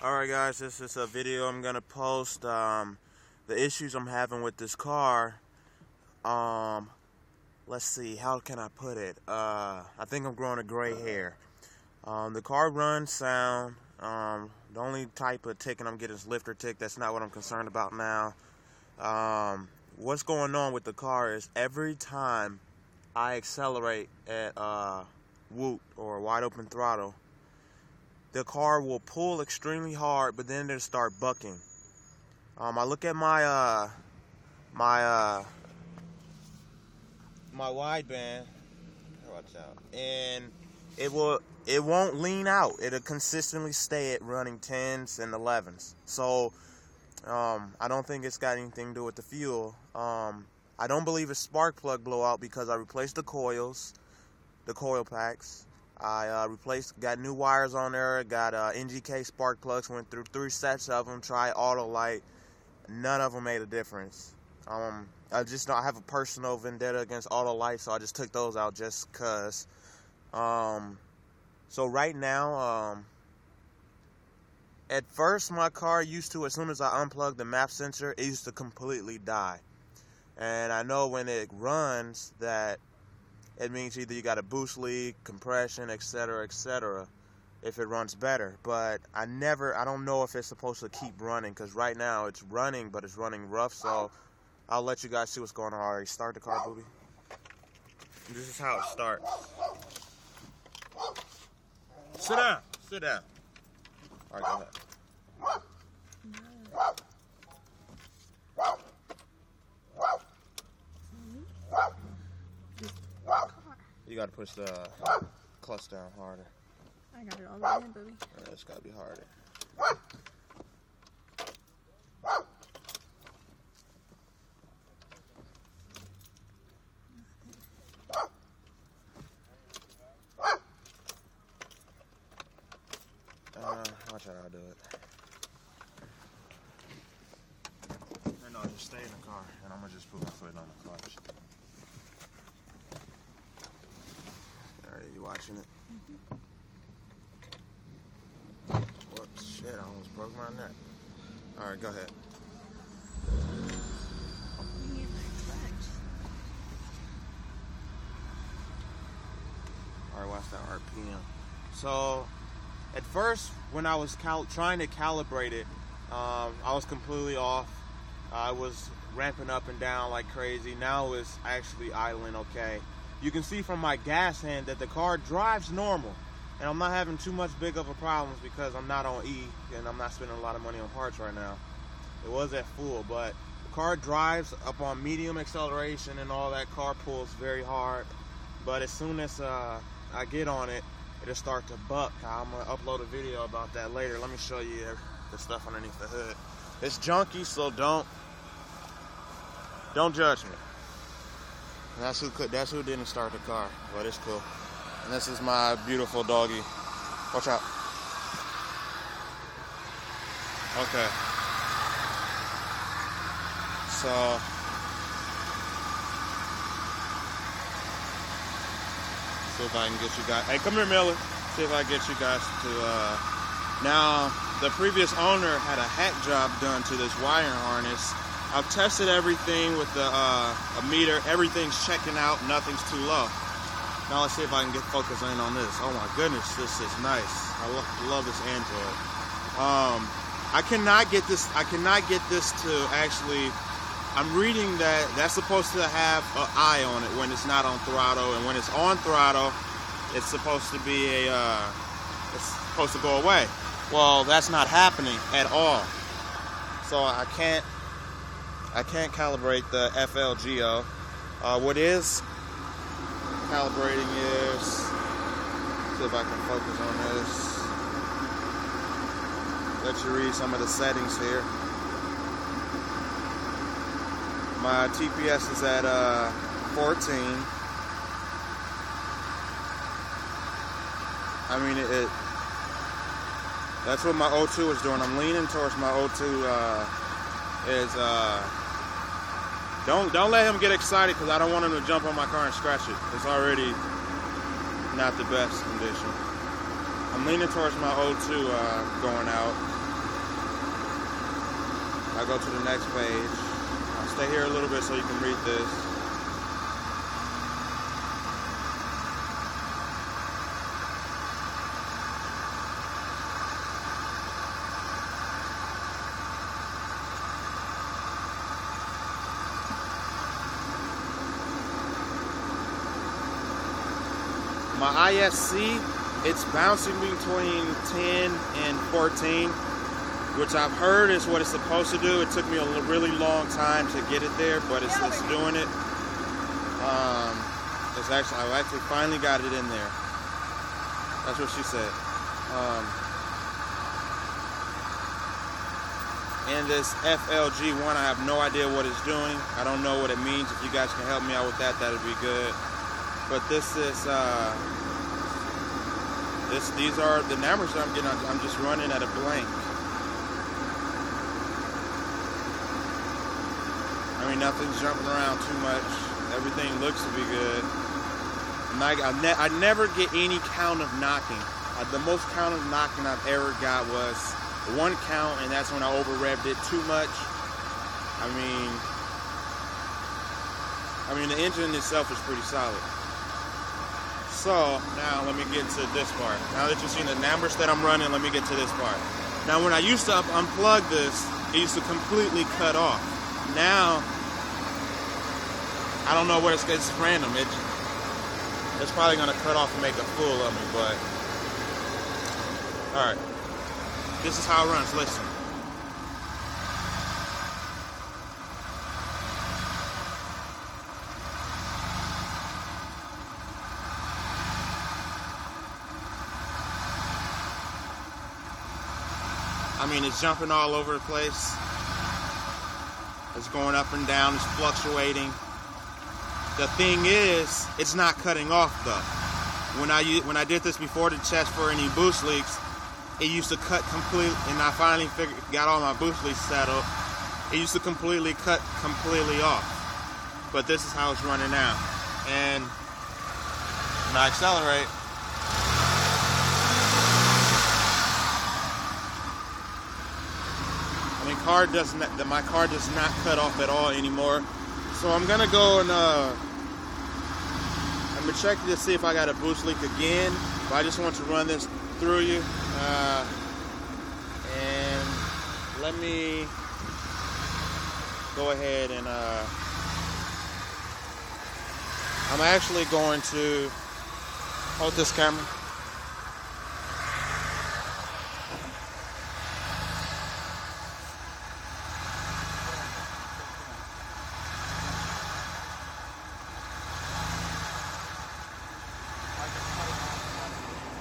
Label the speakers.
Speaker 1: Alright guys, this is a video I'm gonna post the issues I'm having with this car. Let's see, how can I put it? I think I'm growing a gray hair. The car runs sound. The only type of ticket I'm getting is lifter tick. That's not what I'm concerned about now. What's going on with the car is every time I accelerate at WOOT or wide open throttle, the car will pull extremely hard, but then it'll start bucking. I look at my wideband, watch out, and it won't lean out. It'll consistently stay at running 10s and 11s. So I don't think it's got anything to do with the fuel. I don't believe it's spark plug blowout because I replaced the coils, the coil packs. I got new wires on there, got NGK spark plugs, went through 3 sets of them, tried Autolite, none of them made a difference. I have a personal vendetta against Autolite, so I just took those out just cause. So right now, at first my car used to, as soon as I unplugged the map sensor, it used to completely die. And I know when it runs that it means either you got a boost leak, compression, etc., if it runs better. But I don't know if it's supposed to keep running, because right now it's running, but it's running rough, so I'll let you guys see what's going on. Already start the car, booby. This is how it starts. Sit down, sit down. All right, go ahead. You gotta push the clutch down harder.
Speaker 2: I got it all the way in, baby.
Speaker 1: Yeah, it's gotta be harder. Watch out, I'll do it. And I'll just stay in the car, and I'm gonna just put my foot on the clutch. Alright, you watching it? Whoops, shit, I almost broke my neck. Alright, go ahead. Alright, watch that RPM. So, at first, when I was trying to calibrate it, I was completely off. I was ramping up and down like crazy. Now it's actually idling okay. You can see from my gas hand that the car drives normal. And I'm not having too much big of a problems because I'm not on E and I'm not spending a lot of money on parts right now. It was at full, but the car drives up on medium acceleration and all that. Car pulls very hard. But as soon as I get on it, it'll start to buck. I'm gonna upload a video about that later. Let me show you the stuff underneath the hood. It's junky, so don't judge me. And that's who didn't start the car, but it's cool. And this is my beautiful doggy. Watch out. Okay. So see if I can get you guys. Hey, come here, Miller. See if I can get you guys to. Now, the previous owner had a hack job done to this wiring harness. I've tested everything with the a meter. Everything's checking out. Nothing's too low. Now let's see if I can get focus in on this. Oh my goodness, this is nice. I love this Android. I cannot get this to actually. I'm reading that that's supposed to have an eye on it when it's not on throttle, and when it's on throttle, it's supposed to be it's supposed to go away. Well, that's not happening at all. So I can't calibrate the FLGO. What is calibrating is, see if I can focus on this. Let you read some of the settings here. My TPS is at 14. I mean, that's what my O2 is doing. I'm leaning towards my O2 don't let him get excited, because I don't want him to jump on my car and scratch it. It's already not the best condition. I'm leaning towards my O2 going out. I'll go to the next page. I'll stay here a little bit so you can read this. My ISC, it's bouncing between 10 and 14, which I've heard is what it's supposed to do. It took me a really long time to get it there, but it's doing it. I've actually finally got it in there. That's what she said. And this FLG1, I have no idea what it's doing. I don't know what it means. If you guys can help me out with that, that'd be good. But this is, these are the numbers that I'm getting. I'm just running at a blank. I mean, nothing's jumping around too much. Everything looks to be good. I never get any count of knocking. The most count of knocking I've ever got was 1 count, and that's when I over-revved it too much. I mean, the engine itself is pretty solid. So now let me get to this part. Now that you've seen the numbers that I'm running, let me get to this part. Now when I used to unplug this, it used to completely cut off. Now, I don't know what it's random. It's probably gonna cut off and make a fool of me, but all right. This is how it runs, listen. I mean, it's jumping all over the place. It's going up and down, it's fluctuating. The thing is, it's not cutting off though. When I did this before to test for any boost leaks, it used to cut completely, and I finally got all my boost leaks settled. It used to completely cut completely off. But this is how it's running now. And when I accelerate, my car does not cut off at all anymore. So I'm gonna go and I'm gonna check to see if I got a boost leak again. But I just want to run this through you. And let me go ahead and I'm actually going to hold this camera.